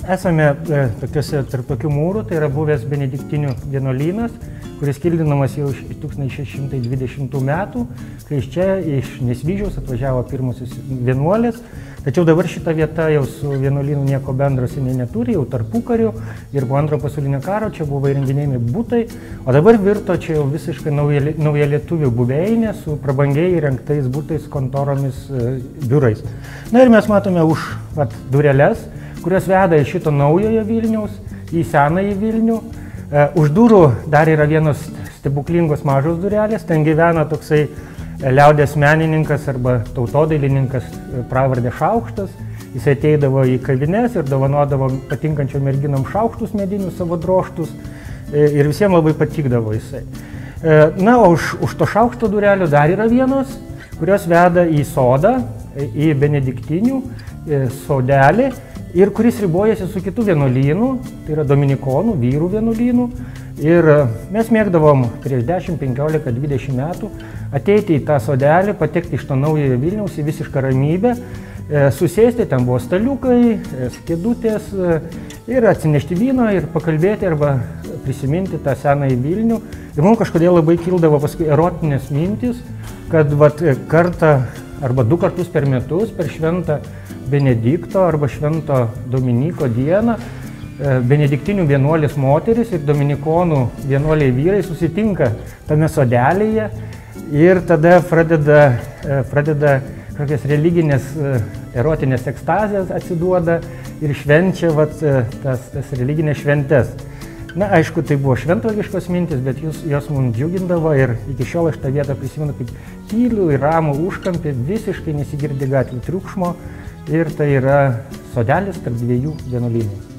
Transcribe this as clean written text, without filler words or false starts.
Esame tokiuose tarp tokių mūrų, tai yra buvęs benediktinių vienuolynas, kuris kildinamas jau iš 1620 metų, kai iš čia, iš Nesvyžiaus atvažiavo pirmusis vienuolės. Tačiau dabar šita vieta jau su vienuolynu nieko bendro seniai neturi, jau tarpukariu ir po Antrojo pasaulinio karo čia buvo įrenginėjami butai, o dabar virto čia jau visiškai nauja lietuvių buveinė su prabangiai įrengtais butais, kontoromis, biurais. Na ir mes matome už dureles, kurios veda iš šito naujojo Vilniaus į senąjį Vilnių. Už durų dar yra vienos stebuklingos mažos durelės, ten gyvena toksai liaudės menininkas arba tautodailininkas pravarde Šaukštas. Jis ateidavo į kavines ir dovanodavo patinkančiom merginom šaukštus medinius, savo drožtus, ir visiems labai patikdavo jisai. Na, o už to šaukšto durelių dar yra vienos, kurios veda į sodą, į benediktinių sodelį, ir kuris ribojasi su kitų vienuolynų, tai yra dominikonų, vyrų vienuolynų. Ir mes mėgdavom prieš 10, 15, 20 metų ateiti į tą sodelį, patekti iš to naujojo Vilniaus į visišką ramybę, susėsti, ten buvo staliukai, kėdutės ir atsinešti vyno ir pakalbėti arba prisiminti tą senąjį Vilnių. Ir mums kažkodėl labai kildavo paskui erotinės mintys, kad kartą arba 2 kartus per metus, per šventą Benedikto arba švento Dominiko dieną, benediktinių vienuolės moteris ir dominikonų vienuoliai vyrai susitinka tame sodelėje ir tada pradeda kokias religinės erotinės ekstazijas atsiduoda ir švenčia tas religinės šventes. Na, aišku, tai buvo šventvagiškos mintis, bet jos mums džiugindavo ir iki šiol aš tą vietą prisimenu kaip tylų ir ramų užkampį, visiškai nesigirdi gatvių triukšmo, ir tai yra sodelis tarp 2 vienuolynų.